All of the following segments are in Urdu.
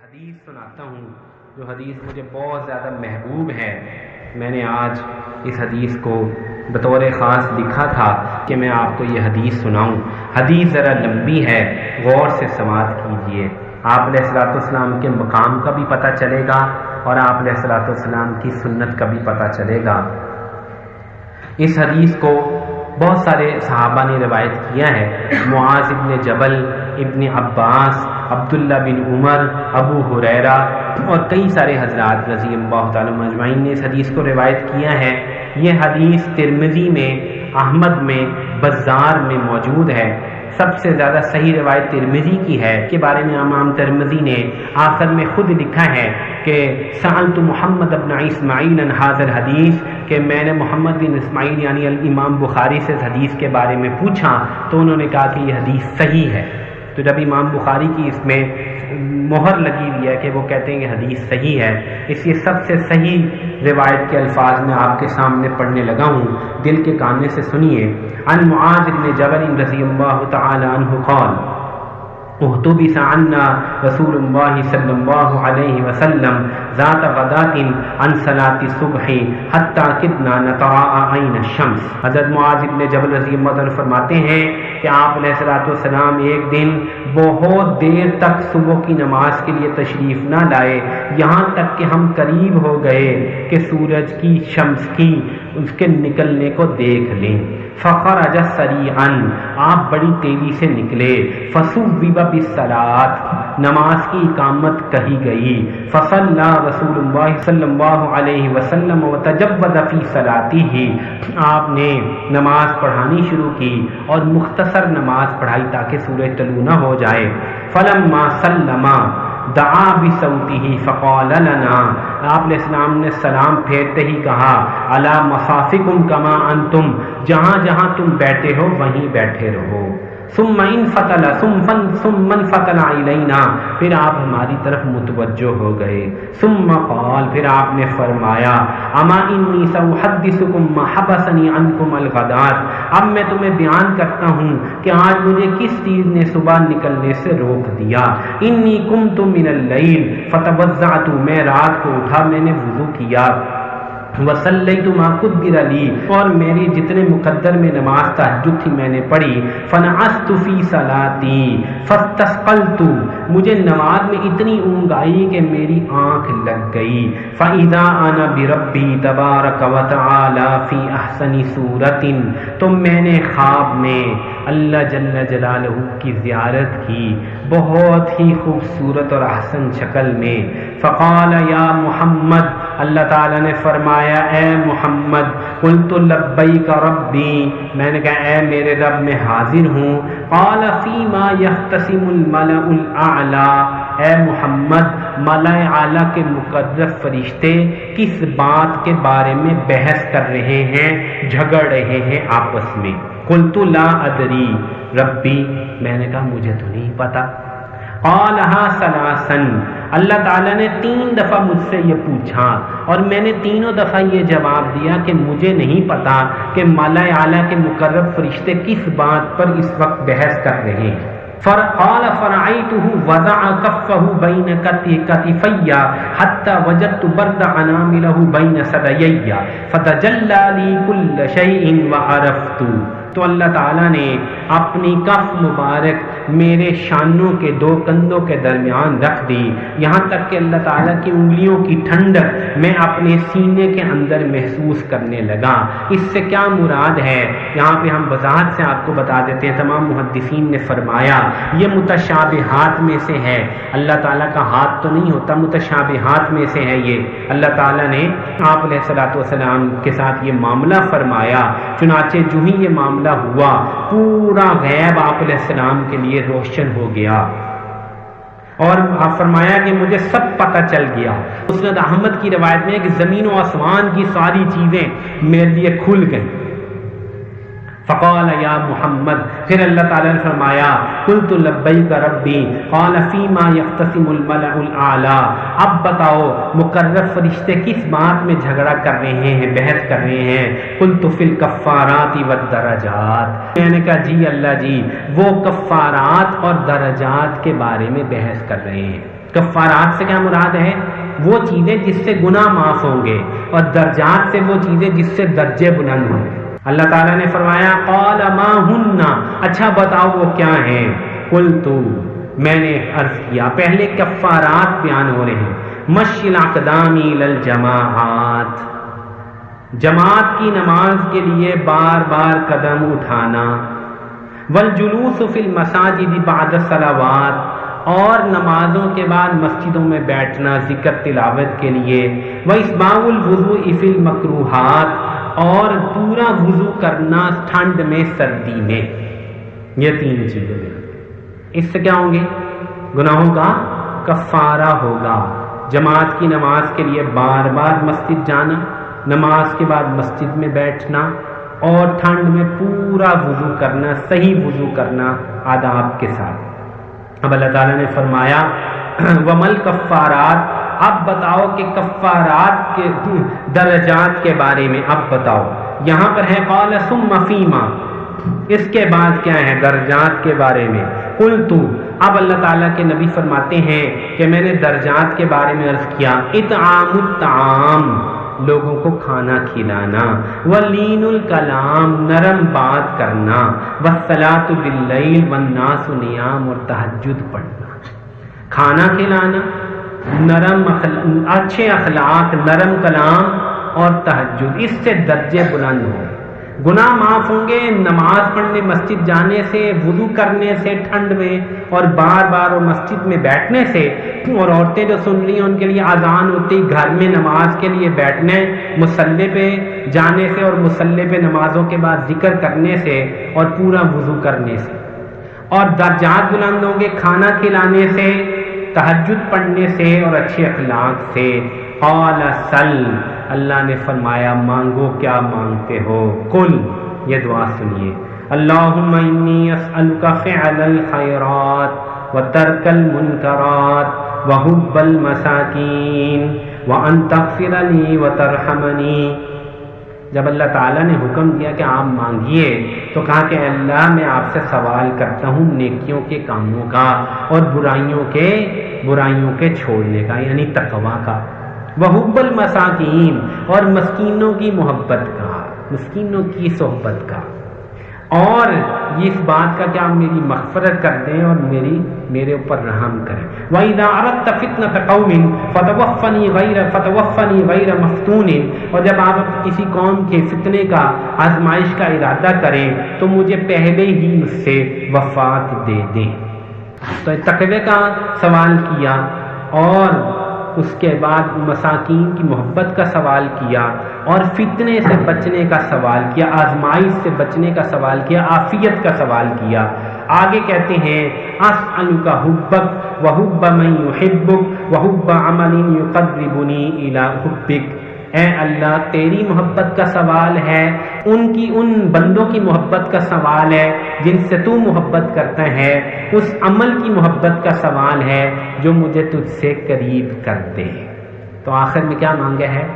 حدیث سناتا ہوں جو حدیث مجھے بہت زیادہ محبوب ہے۔ میں نے آج اس حدیث کو بطور خاص لکھا تھا کہ میں آپ کو یہ حدیث سناؤں۔ حدیث ذرا لمبی ہے، غور سے سماعت کیجیے۔ آپ علیہ الصلوۃ والسلام کے مقام کا بھی پتہ چلے گا اور آپ علیہ الصلوۃ والسلام کی سنت کا بھی پتہ چلے گا۔ اس حدیث کو بہت سارے صحابہ نے روایت کیا ہے۔ معاذ ابن جبل، ابن عباس، عبداللہ بن عمر، ابو ہریرہ اور کئی سارے حضرات رضی اللہ تعالیٰ اجمعین نے اس حدیث کو روایت کیا ہے۔ یہ حدیث ترمذی میں، احمد میں، بزار میں موجود ہے۔ سب سے زیادہ صحیح روایت ترمذی کی ہے کے بارے میں امام ترمذی نے آخر میں خود لکھا ہے کہ سألت محمد بن اسماعیل عن هذا الحدیث، کہ میں نے محمد بن اسماعیل یعنی امام بخاری سے اس حدیث کے بارے میں پوچھا تو انہوں نے کہا کہ یہ حدیث صحیح ہے۔ تو جب امام بخاری کی اس میں مہر لگی ہوئی ہے کہ وہ کہتے ہیں کہ حدیث صحیح ہے، اس لیے سب سے صحیح روایت کے الفاظ میں آپ کے سامنے پڑھنے لگا ہوں، دل کے کاننے سے سنیے۔ عن معاذ بن جبل رضی اللہ تعالی عنہ قال احتبس عنا رسول اللہ صلی اللہ علیہ وسلم ذات غداۃ عن صلاۃ الصبح حتی کدنا نتراءى عین الشمس۔ حضرت معاذ بن جبل رضی اللہ عنہ فرماتے ہیں کہ آپ علیہ الصلوۃ والسلام ایک دن بہت دیر تک صبح کی نماز کے لیے تشریف نہ لائے، یہاں تک کہ ہم قریب ہو گئے کہ سورج کی، شمس کی، اس کے نکلنے کو دیکھ لیں۔ فخرج سریعا، آپ بڑی تیزی سے نکلے۔ فصوب بالصلاۃ، نماز کی اقامت کہی گئی۔ فصلی رسول اللہ صلی اللہ علیہ وسلم وتجود فی صلاتہ، آپ نے نماز پڑھانی شروع کی اور مختصر نماز پڑھائی تاکہ سورج طلوع نہ ہو جائے۔ فلما سلم دعا بصوتہ فقال لنا، آپ علیہ السلام نے سلام پھیرتے ہی کہا علی مصافکم کما انتم، جہاں جہاں تم بیٹھے ہو وہیں بیٹھے رہو۔ ثم انفتل الینا، پھر آپ ہماری طرف متوجہ ہو گئے۔ ثم قال، پھر آپ نے فرمایا اما انی ساحدثکم ما حبسنی عنکم الغداۃ، اب میں تمہیں بیان کرتا ہوں کہ آج مجھے کس چیز نے صبح نکلنے سے روک دیا۔ انی قمت من اللیل فتوضأت، میں رات کو اٹھا، میں نے وضو کیا۔ وصلیت ما قدر لی، اور میری جتنے مقدر میں نماز تہجد تھی میں نے پڑھی۔ فنعست فی صلاتی فاستثقلت، مجھے نماز میں اتنی اونگ آئی کہ میری آنکھ لگ گئی۔ فاذا انا بربی تبارک وتعالی فی احسن صورت، تو میں نے خواب میں اللہ جل جلالہ کی زیارت کی بہت ہی خوبصورت اور احسن شکل میں۔ فقال یا محمد، اللہ تعالیٰ نے فرمایا اے محمد، قلت لبیک ربی، میں نے کہا اے میرے رب میں حاضر ہوں۔ قال فیما یختصم الملأ الاعلی، اے محمد ملأ اعلی کے مقرب فرشتے کس بات کے بارے میں بحث کر رہے ہیں، جھگڑ رہے ہیں آپس میں۔ قلت لا ادری ربی، میں نے کہا مجھے تو نہیں پتا۔ قالها ثلاثا، اللہ تعالیٰ نے 3 دفعہ مجھ سے یہ پوچھا اور میں نے تینوں دفعہ یہ جواب دیا کہ مجھے نہیں پتا کہ ملأ اعلیٰ کے مقرب فرشتے کس بات پر اس وقت بحث کر رہے ہیں۔ قال فرأيته وضع كفه بين كتفي حتى وجدت برد أنامله بين ثديي فتجلى لي كل شيء وعرفت، تو اللہ تعالیٰ نے اپنی کف مبارک میرے شانوں کے 2 کندھوں کے درمیان رکھ دی، یہاں تک کہ اللہ تعالیٰ کی انگلیوں کی ٹھنڈک میں اپنے سینے کے اندر محسوس کرنے لگا۔ اس سے کیا مراد ہے یہاں پہ ہم وضاحت سے آپ کو بتا دیتے ہیں۔ تمام محدثین نے فرمایا یہ متشابہات میں سے ہے، اللہ تعالیٰ کا ہاتھ تو نہیں ہوتا، متشابہات میں سے ہے یہ۔ اللہ تعالیٰ نے آپ علیہ الصلوۃ والسلام کے ساتھ یہ معاملہ فرمایا، چنانچہ جو ہی یہ معاملہ ہوا پورا غیب آپ علیہ السلام کے لیے روشن ہو گیا اور آپ فرمایا کہ مجھے سب پتہ چل گیا۔ مسند احمد کی روایت میں ہے کہ زمین و آسمان کی ساری چیزیں میرے لیے کھل گئیں۔ فقال یا محمد، پھر اللہ تعالیٰ نے فرمایا قلت لبیک ربی، قال فیما یختصم الملأ الاعلی، اب بتاؤ مقرب فرشتے کس بات میں جھگڑا کر رہے ہیں، بحث کر رہے ہیں۔ قلت فی الکفارات والدرجات، میں نے کہا جی اللہ جی وہ کفارات اور درجات کے بارے میں بحث کر رہے ہیں۔ کفارات سے کیا مراد ہے؟ وہ چیزیں جس سے گناہ معاف ہوں گے، اور درجات سے وہ چیزیں جس سے درجے بلند ہوں گے۔ اللہ تعالیٰ نے فرمایا قال ما ہن، اچھا بتاؤ وہ کیا ہیں؟ قلت، میں نے عرض کیا، پہلے کفارات بیان ہو رہے ہیں، مشی الاقدام الی الجماعات، جماعت کی نماز کے لیے بار بار قدم اٹھانا، والجلوس فی المساجد بعد الصلوات، اور نمازوں کے بعد مسجدوں میں بیٹھنا ذکر تلاوت کے لیے، واسباغ الوضوء فی المکروہات، اور پورا وضو کرنا ٹھنڈ میں سردی میں۔ یہ تین چیزیں ہیں، اس سے کیا ہوں گے؟ گناہوں کا کفارہ ہوگا۔ جماعت کی نماز کے لیے بار بار مسجد جانا، نماز کے بعد مسجد میں بیٹھنا، اور ٹھنڈ میں پورا وضو کرنا، صحیح وضو کرنا آداب کے ساتھ۔ اب اللہ تعالیٰ نے فرمایا ومل کفارات، اب بتاؤ کہ کفارات کے درجات کے بارے میں اب بتاؤ۔ یہاں پر ہے قال ثم فیما، اس کے بعد کیا ہے؟ درجات کے بارے میں۔ قلت، اب اللہ تعالیٰ کے نبی فرماتے ہیں کہ میں نے درجات کے بارے میں عرض کیا، اطعام الطعام، لوگوں کو کھانا کھلانا، ولین الکلام، نرم بات کرنا، والصلاۃ باللیل والناس نیام، اور تہجد پڑھنا۔ کھانا کھلانا، اچھے اخلاق، نرم کلام اور تہجد، اس سے درجے بلند ہوں، گناہ معاف ہوں گے نماز پڑھنے، مسجد جانے سے، وضو کرنے سے ٹھنڈ میں، اور بار بار وہ مسجد میں بیٹھنے سے۔ اور عورتیں جو سن رہی ہیں ان کے لیے اذان ہوتی گھر میں نماز کے لیے بیٹھنے، مصلی پہ جانے سے، اور مصلی پہ نمازوں کے بعد ذکر کرنے سے اور پورا وضو کرنے سے۔ اور درجات بلند ہوں گے کھانا کھلانے سے، تہجد پڑھنے سے، اور اچھے اخلاق سے۔ قال سل، اللہ نے فرمایا مانگو، کیا مانگتے ہو؟ قل، یہ دعا سنیے، اللہم انی اسألک فعل الخیرات وترک المنکرات وحب المساکین وان تغفر لی وترحمنی۔ جب اللہ تعالیٰ نے حکم دیا کہ آپ مانگیے تو کہا کہ اللہ میں آپ سے سوال کرتا ہوں نیکیوں کے کاموں کا اور برائیوں کے چھوڑنے کا، یعنی تقویٰ کا، وحب المساکین، اور مسکینوں کی محبت کا، مسکینوں کی صحبت کا، اور اس بات کا کہ آپ میری مغفرت کر دیں اور میرے اوپر رحم کریں۔ وَإِذَا أَرَدْتَ فِتْنَةَ قَوْمٍ فَتَوَفَّنِي غَيْرَ مَفْتُونٍ، اور جب آپ کسی قوم کے فتنے کا، آزمائش کا ارادہ کریں تو مجھے پہلے ہی مجھ سے وفات دے دیں۔ تو تقوی کا سوال کیا، اور اس کے بعد مساکین کی محبت کا سوال کیا، اور فتنے سے بچنے کا سوال کیا، آزمائش سے بچنے کا سوال کیا، عافیت کا سوال کیا۔ آگے کہتے ہیں اسألک حبک وحب من یحبک وحب عمل یقربنی الی حبک، اے اللہ تیری محبت کا سوال ہے، ان بندوں کی محبت کا سوال ہے جن سے تو محبت کرتا ہے، اس عمل کی محبت کا سوال ہے جو مجھے تجھ سے قریب کر دے۔ تو آخر میں کیا مانگا ہے؟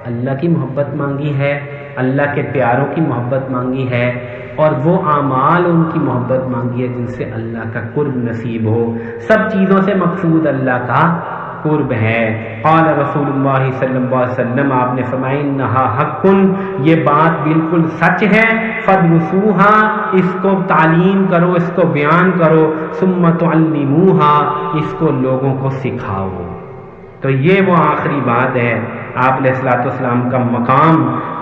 اللہ کی محبت مانگی ہے، اللہ کے پیاروں کی محبت مانگی ہے، اور وہ اعمال ان کی محبت مانگی ہے جن سے اللہ کا قرب نصیب ہو۔ سب چیزوں سے مقصود اللہ کا قرب ہے۔ قال رسول اللہ صلی اللہ علیہ وسلم، آپ نے فرمایا انہا حق، یہ بات بالکل سچ ہے، فدرسوہا، اس کو تعلیم کرو، اس کو بیان کرو، ثم تعلموہا، اس کو لوگوں کو سکھاؤ۔ تو یہ وہ آخری بات ہے، آپ علیہ السلام کا مقام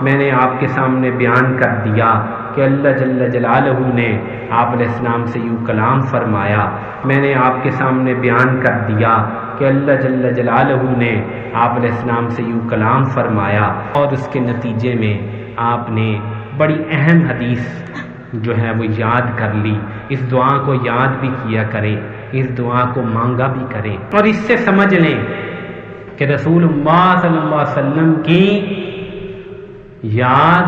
میں نے آپ کے سامنے بیان کر دیا کہ اللہ جل جلالہ نے آپ علیہ السلام سے یوں کلام فرمایا، میں نے آپ کے سامنے بیان کر دیا کہ اللہ جل جلالہ نے آپ علیہ السلام سے یوں کلام فرمایا، اور اس کے نتیجے میں آپ نے بڑی اہم حدیث جو ہے وہ یاد کر لی۔ اس دعا کو یاد بھی کیا کریں، اس دعا کو مانگا بھی کریں، اور اس سے سمجھ لیں کہ رسول اللہ صلی اللہ علیہ وسلم کی یاد،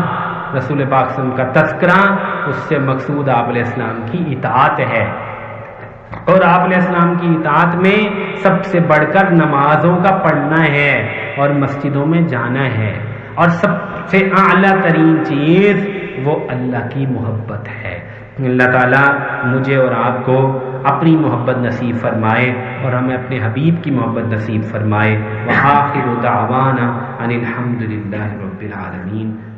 رسول پاک صلی اللہ علیہ وسلم کا تذکرہ، اس سے مقصود آپ علیہ السلام کی اطاعت ہے، اور آپ علیہ السلام کی اطاعت میں سب سے بڑھ کر نمازوں کا پڑھنا ہے اور مسجدوں میں جانا ہے، اور سب سے اعلیٰ ترین چیز وہ اللہ کی محبت ہے۔ اللہ تعالیٰ مجھے اور آپ کو اپنی محبت نصیب فرمائے اور ہمیں اپنے حبیب کی محبت نصیب فرمائے۔ وآخر دعوانا ان الحمد للہ رب العالمین۔